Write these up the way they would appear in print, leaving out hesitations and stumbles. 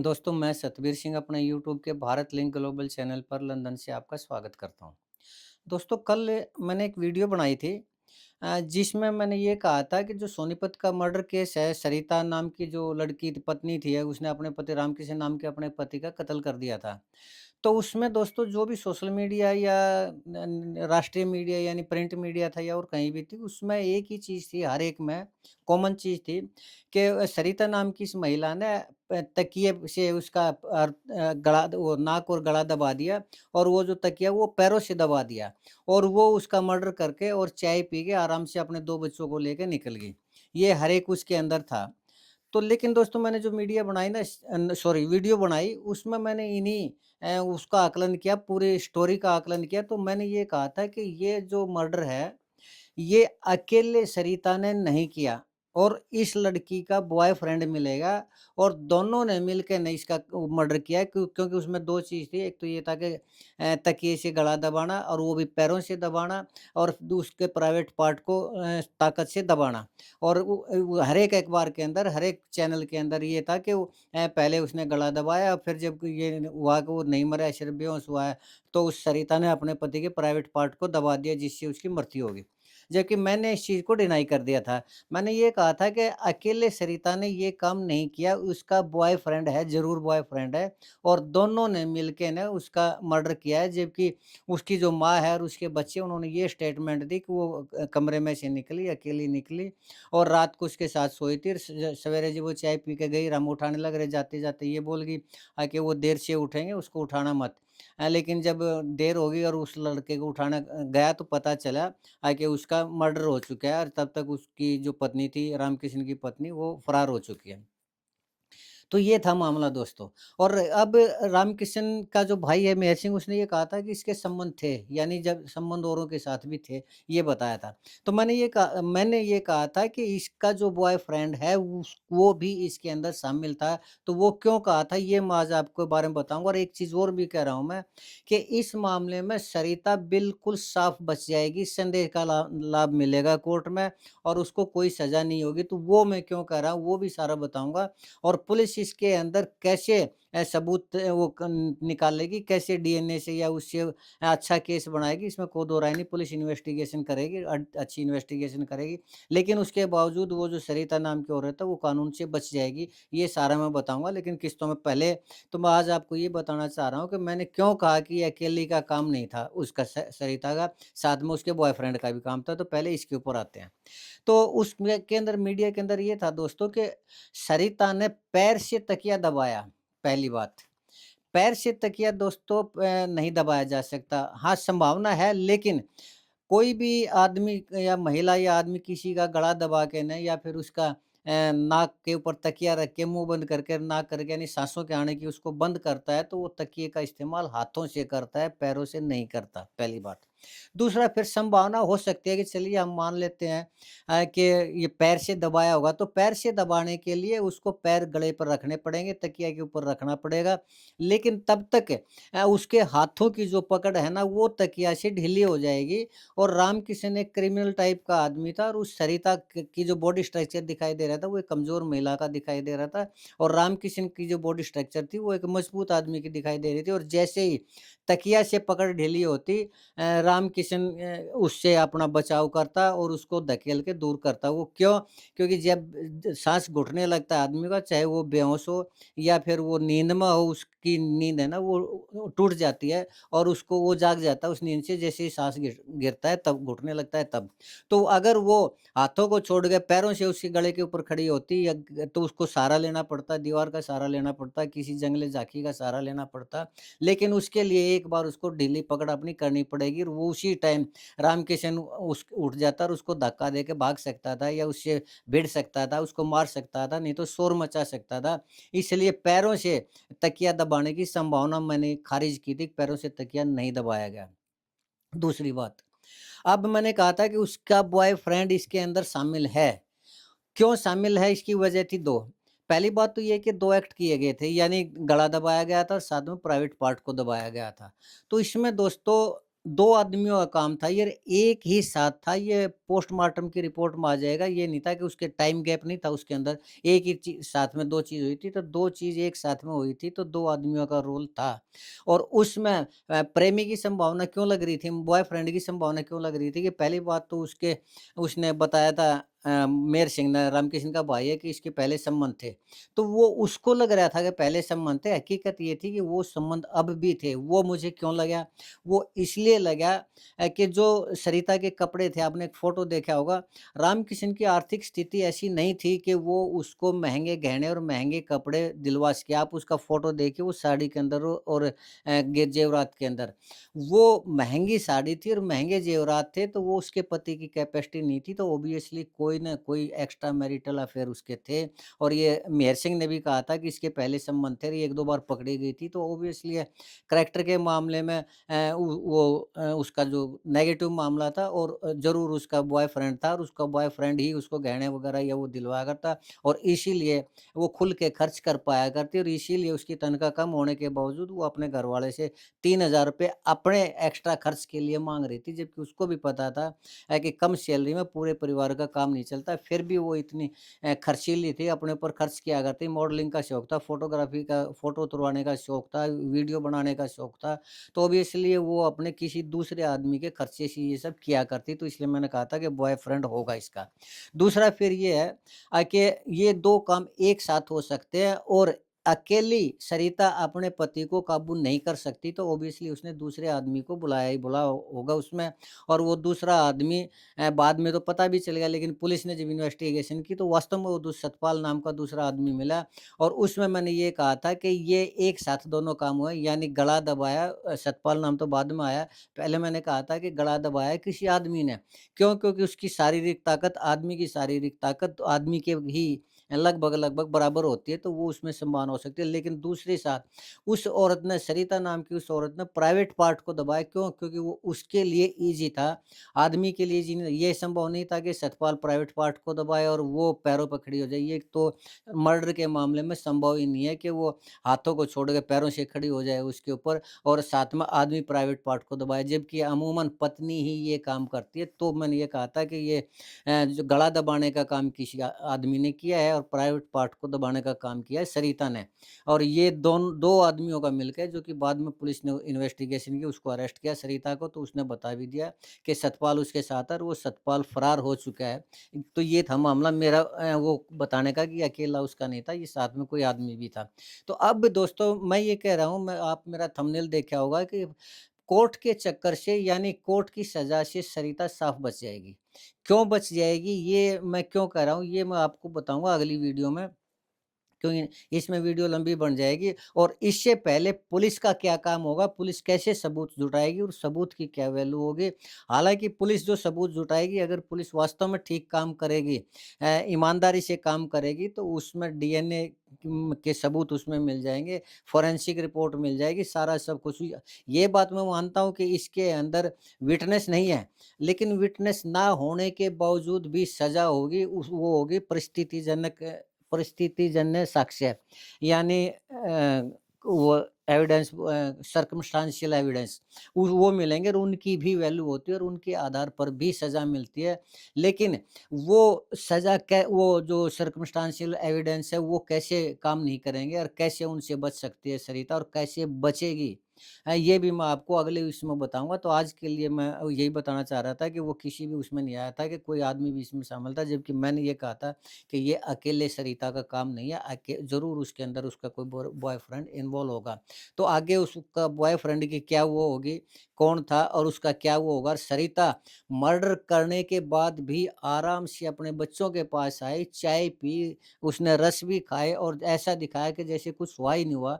दोस्तों, मैं सतबीर सिंह अपने यूट्यूब के भारत लिंक ग्लोबल चैनल पर लंदन से आपका स्वागत करता हूँ। दोस्तों, कल मैंने एक वीडियो बनाई थी जिसमें मैंने ये कहा था कि जो सोनीपत का मर्डर केस है, सरिता नाम की जो लड़की थी, पत्नी थी, उसने अपने पति रामकिशन नाम के अपने पति का कत्ल कर दिया था। तो उसमें दोस्तों जो भी सोशल मीडिया या राष्ट्रीय मीडिया यानी प्रिंट मीडिया था या और कहीं भी थी, उसमें एक ही चीज़ थी, हर एक में कॉमन चीज़ थी कि सरिता नाम की इस महिला ने तकिए से उसका गला वो नाक और गला दबा दिया और वो जो तकिया वो पैरों से दबा दिया और वो उसका मर्डर करके और चाय पी के आराम से अपने 2 बच्चों को लेके निकल गई। ये हर एक उसके अंदर था। तो लेकिन दोस्तों मैंने जो मीडिया बनाई ना सॉरी वीडियो बनाई उसमें मैंने इन्हीं उसका आकलन किया, पूरी स्टोरी का आकलन किया तो मैंने ये कहा था कि ये जो मर्डर है, ये अकेले सरिता ने नहीं किया और इस लड़की का बॉयफ्रेंड मिलेगा और दोनों ने मिलके ने इसका मर्डर किया है क्योंकि उसमें 2 चीज़ थी। एक तो ये था कि तकिए से गला दबाना और वो भी पैरों से दबाना और उसके प्राइवेट पार्ट को ताकत से दबाना। और वो हर एक अखबार के अंदर, हर एक चैनल के अंदर ये था कि वो पहले उसने गला दबाया फिर जब ये हुआ कि वो नहीं मरा है, सिर्फ बेहोश हुआ है, तो उस सरिता ने अपने पति के प्राइवेट पार्ट को दबा दिया जिससे उसकी मृत्यु हो गई। जबकि मैंने इस चीज़ को डिनाई कर दिया था। मैंने ये कहा था कि अकेले सरिता ने ये काम नहीं किया, उसका बॉयफ्रेंड है, ज़रूर बॉयफ्रेंड है और दोनों ने मिलके ना उसका मर्डर किया है। जबकि उसकी जो माँ है और उसके बच्चे उन्होंने ये स्टेटमेंट दी कि वो कमरे में से निकली, अकेली निकली और रात को उसके साथ सोई थी। सवेरे जब वो चाय पी के गई, हम उठाने लग रहे जाते-जाते ये बोल गई कि वो देर से उठेंगे, उसको उठाना मत। लेकिन जब देर हो गई और उस लड़के को उठाने गया तो पता चला कि उसका मर्डर हो चुका है और तब तक उसकी जो पत्नी थी, रामकिशन की पत्नी, वो फरार हो चुकी है। तो ये था मामला दोस्तों। और अब रामकिशन का जो भाई है मेहर सिंह उसने ये कहा था कि इसके संबंध थे, यानी जब संबंध औरों के साथ भी थे, ये बताया था। तो मैंने ये कहा था कि इसका जो बॉयफ्रेंड है वो भी इसके अंदर शामिल था, तो वो क्यों कहा था ये मैं आज आपको बारे में बताऊँगा और एक चीज़ और भी कह रहा हूँ मैं कि इस मामले में सरिता बिल्कुल साफ बच जाएगी, संदेह का लाभ मिलेगा कोर्ट में और उसको कोई सज़ा नहीं होगी, तो वो मैं क्यों कह रहा हूँ, वो भी सारा बताऊँगा। और पुलिस इसके अंदर कैसे सबूत वो निकालेगी, कैसे डीएनए से या उससे अच्छा केस बनाएगी, इसमें कोई दो राय नहीं। पुलिस इन्वेस्टिगेशन करेगी, अच्छी इन्वेस्टिगेशन करेगी, लेकिन उसके बावजूद वो जो सरिता नाम की औरत है, वो कानून से बच जाएगी। ये सारा मैं बताऊँगा, लेकिन किस्तों में पहले तो मैं आज आपको ये बताना चाह रहा हूँ कि मैंने क्यों कहा कि ये अकेली का काम नहीं था उसका सरिता का, साथ में उसके बॉयफ्रेंड का भी काम था। तो पहले इसके ऊपर आते हैं। तो उसमें के अंदर मीडिया के अंदर ये था दोस्तों कि सरिता ने पैर से तकिया दबाया, पहली बात। पैर से तकिया दोस्तों नहीं दबाया जा सकता। हाँ, संभावना है लेकिन कोई भी आदमी या महिला या आदमी किसी का गला दबा के ना या फिर उसका नाक के ऊपर तकिया रख के मुँह बंद करके नाक करके यानी साँसों के आने की उसको बंद करता है, तो वो तकिए का इस्तेमाल हाथों से करता है, पैरों से नहीं करता, पहली बात। दूसरा फिर संभावना हो सकती है कि चलिए हम मान लेते हैं कि ये पैर से दबाया होगा, तो पैर से दबाने के लिए उसको पैर गले पर रखने पड़ेंगे, तकिया के ऊपर रखना पड़ेगा। लेकिन तब तक उसके हाथों की जो पकड़ है ना, वो तकिया से ढीली हो जाएगी और रामकिशन एक क्रिमिनल टाइप का आदमी था और उस सरिता की जो बॉडी स्ट्रक्चर दिखाई दे रहा था वो एक कमजोर महिला का दिखाई दे रहा था और रामकिशन की जो बॉडी स्ट्रक्चर थी वो एक मजबूत आदमी की दिखाई दे रही थी और जैसे ही तकिया से पकड़ ढीली होती रामकिशन उससे अपना बचाव करता और उसको धकेल के दूर करता। वो क्यों? क्योंकि जब सांस घुटने लगता है आदमी का, चाहे वो बेहोश हो या फिर वो नींद में हो, उसकी नींद है ना वो टूट जाती है और उसको वो जाग जाता है उस नींद से, जैसे ही साँस गिरता है तब घुटने लगता है तब। तो अगर वो हाथों को छोड़ के पैरों से उसके गले के ऊपर खड़ी होती या तो उसको सहारा लेना पड़ता, दीवार का सहारा लेना पड़ता, किसी जंगली झाँकी का सहारा लेना पड़ता। लेकिन उसके लिए एक बार उसको ढीली पकड़ अपनी करनी पड़ेगी और वो उसी टाइम रामकिशन उस उठ जाता और उसको धक्का देके भाग सकता था या उससे भिड़ सकता था, उसको मार सकता था, नहीं तो शोर मचा सकता था। इसलिए पैरों से तकिया दबाने की संभावना मैंने खारिज की थी, पैरों से तकिया नहीं दबाया गया। दूसरी बात, अब मैंने कहा था कि उसका बॉयफ्रेंड इसके अंदर शामिल है। क्यों शामिल है इसकी वजह थी 2। पहली बात तो ये कि 2 एक्ट किए गए थे, यानी गला दबाया गया था और साथ में प्राइवेट पार्ट को दबाया गया था। तो इसमें दोस्तों 2 आदमियों का काम था, ये एक ही साथ था, ये पोस्टमार्टम की रिपोर्ट में आ जाएगा, ये नहीं था कि उसके टाइम गैप नहीं था उसके अंदर, एक ही चीज़ साथ में 2 चीज़ हुई थी, तो 2 चीज़ एक साथ में हुई थी, तो 2 आदमियों का रोल था। और उसमें प्रेमी की संभावना क्यों लग रही थी, बॉयफ्रेंड की संभावना क्यों लग रही थी कि पहली बात तो उसने बताया था मेहर सिंह ने, रामकिशन का भाई है, कि इसके पहले संबंध थे। तो वो उसको लग रहा था कि पहले संबंध थे, हकीकत ये थी कि वो संबंध अब भी थे। वो मुझे क्यों लगा? वो इसलिए लगा कि जो सरिता के कपड़े थे, आपने एक फ़ोटो देखा होगा, रामकिशन की आर्थिक स्थिति ऐसी नहीं थी कि वो उसको महँगे गहने और महँगे कपड़े दिलवा सके। आप उसका फ़ोटो देखिए, वो साड़ी के अंदर और गे जेवरात के अंदर। वो महँगी साड़ी थी और महँगे जेवरात थे, तो वो उसके पति की कैपेसिटी नहीं थी, तो ऑब्वियसली कोई न कोई एक्स्ट्रा मैरिटल अफ़ेयर उसके थे। और ये मेहर सिंह ने भी कहा था कि इसके पहले संबंध थे, ये 1-2 बार पकड़ी गई थी, तो ऑब्वियसली करैक्टर के मामले में उसका जो नेगेटिव मामला था, और ज़रूर उसका बॉयफ्रेंड था, और उसका बॉयफ्रेंड ही उसको गहने वगैरह या वो दिलवाया करता, और इसीलिए वो खुल के खर्च कर पाया करती, और इसीलिए उसकी तनख्वाह कम होने के बावजूद वो अपने घरवाले से 3000 रुपए अपने एक्स्ट्रा खर्च के लिए माँग रही थी, जबकि उसको भी पता था कि कम सैलरी में पूरे परिवार का काम नहीं चलता, फिर भी वो इतनी खर्चीली थी, अपने ऊपर खर्च किया करती, मॉडलिंग का शौक था, फ़ोटोग्राफ़ी का फ़ोटो उतरवाने का शौक था, वीडियो बनाने का शौक था, तो ऑब्वियसली वो अपने किसी दूसरे आदमी के खर्चे से ये सब किया करती, तो इसलिए मैंने कहा था कि बॉयफ्रेंड होगा इसका। दूसरा फिर ये है कि ये 2 काम एक साथ हो सकते हैं, और अकेली सरिता अपने पति को काबू नहीं कर सकती, तो ऑब्वियसली उसने दूसरे आदमी को बुलाया ही बुला होगा उसमें, और वो दूसरा आदमी बाद में तो पता भी चल गया, लेकिन पुलिस ने जब इन्वेस्टिगेशन की तो वास्तव में वो सतपाल नाम का दूसरा आदमी मिला, और उसमें मैंने ये कहा था कि ये एक साथ दोनों काम हुए, यानी गला दबाया, सतपाल नाम तो बाद में आया, पहले मैंने कहा था कि गला दबाया किसी आदमी ने। क्यों? क्योंकि उसकी शारीरिक ताकत, आदमी की शारीरिक ताकत तो आदमी के ही लगभग-लगभग बराबर होती है, तो वो उसमें समान हो सकती है। लेकिन दूसरे साथ उस औरत ने, सरिता नाम की उस औरत ने प्राइवेट पार्ट को दबाया, क्यों? क्योंकि वो उसके लिए ईज़ी था, आदमी के लिए जी ये संभव नहीं था कि सतपाल प्राइवेट पार्ट को दबाए और वो पैरों पे खड़ी हो जाए। ये तो मर्डर के मामले में संभव ही नहीं है कि वो हाथों को छोड़ के पैरों से खड़ी हो जाए उसके ऊपर, और साथ में आदमी प्राइवेट पार्ट को दबाए, जबकि अमूमन पत्नी ही ये काम करती है। तो मैंने ये कहा था कि ये जो गला दबाने का काम किसी आदमी ने किया है, और प्राइवेट पार्ट को दबाने का काम किया है सरिता ने। और ये 2 आदमियों का मिलके, जो कि बाद में पुलिस ने इन्वेस्टिगेशन की, उसको अरेस्ट किया सरिता को, तो उसने बता भी दिया कि सतपाल उसके साथ है, और वो सतपाल फरार हो चुका है। तो ये था मामला मेरा, वो बताने का कि अकेला उसका नहीं था, ये साथ में कोई आदमी भी था। तो अब दोस्तों मैं ये कह रहा हूँ, मैं आप मेरा थंबनेल देखा होगा कि कोर्ट के चक्कर से, यानी कोर्ट की सज़ा से सरिता साफ़ बच जाएगी। क्यों बच जाएगी, ये मैं क्यों कह रहा हूँ, ये मैं आपको बताऊँगा अगली वीडियो में। क्योंकि इसमें वीडियो लंबी बन जाएगी, और इससे पहले पुलिस का क्या काम होगा, पुलिस कैसे सबूत जुटाएगी और सबूत की क्या वैल्यू होगी। हालाँकि पुलिस जो सबूत जुटाएगी, अगर पुलिस वास्तव में ठीक काम करेगी, ईमानदारी से काम करेगी, तो उसमें डीएनए के सबूत उसमें मिल जाएँगे, फोरेंसिक रिपोर्ट मिल जाएगी, सारा सब कुछ। ये बात मैं मानता हूँ कि इसके अंदर विटनेस नहीं है, लेकिन विटनेस ना होने के बावजूद भी सज़ा होगी, वो होगी परिस्थितिजन्य साक्ष्य, यानी वो एविडेंस, सर्कमस्टेंशियल एविडेंस वो मिलेंगे, और उनकी भी वैल्यू होती है, और उनके आधार पर भी सज़ा मिलती है। लेकिन वो सज़ा कै वो जो सर्कमस्टेंशियल एविडेंस है, वो कैसे काम नहीं करेंगे, और कैसे उनसे बच सकती है सरिता, और कैसे बचेगी? ये भी मैं आपको अगले इसमें बताऊँगा। तो आज के लिए मैं यही बताना चाह रहा था कि वो किसी भी उसमें नहीं आया था कि कोई आदमी भी इसमें शामिल था, जबकि मैंने ये कहा था कि ये अकेले सरिता का काम नहीं है, ज़रूर उसके अंदर उसका कोई बॉयफ्रेंड इन्वॉल्व होगा। तो आगे उसका बॉयफ्रेंड की क्या वो होगी, कौन था और उसका क्या वो होगा। सरिता मर्डर करने के बाद भी आराम से अपने बच्चों के पास आई, चाय पी, उसने रस भी खाए, और ऐसा दिखाया कि जैसे कुछ हुआ ही नहीं हुआ।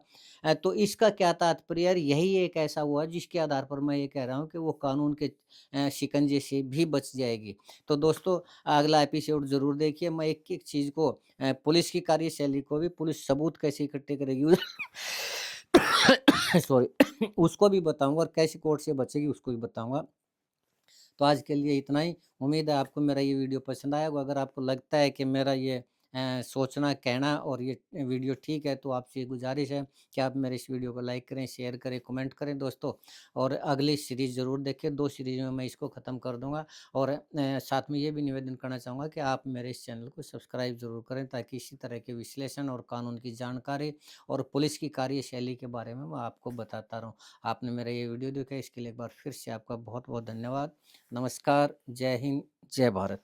तो इसका क्या तात्पर्य है, यही एक ऐसा हुआ जिसके आधार पर मैं ये कह रहा हूँ कि वो कानून के शिकंजे से भी बच जाएगी। तो दोस्तों, अगला एपिसोड ज़रूर देखिए। मैं एक-एक चीज़ को, पुलिस की कार्यशैली को भी, पुलिस सबूत कैसे इकट्ठे करेगी सॉरी उसको भी बताऊँगा, और कैसे कोर्ट से बचेगी उसको भी बताऊँगा। तो आज के लिए इतना ही। उम्मीद है आपको मेरा ये वीडियो पसंद आया होगा। अगर आपको लगता है कि मेरा ये सोचना, कहना और ये वीडियो ठीक है, तो आपसे ये गुज़ारिश है कि आप मेरे इस वीडियो को लाइक करें, शेयर करें, कमेंट करें दोस्तों, और अगली सीरीज़ ज़रूर देखें। 2 सीरीज़ में मैं इसको ख़त्म कर दूँगा, और साथ में ये भी निवेदन करना चाहूँगा कि आप मेरे इस चैनल को सब्सक्राइब ज़रूर करें, ताकि इसी तरह के विश्लेषण और कानून की जानकारी और पुलिस की कार्यशैली के बारे में मैं आपको बताता रहूँ। आपने मेरा ये वीडियो देखा, इसके लिए एक बार फिर से आपका बहुत-बहुत धन्यवाद। नमस्कार, जय हिंद, जय भारत।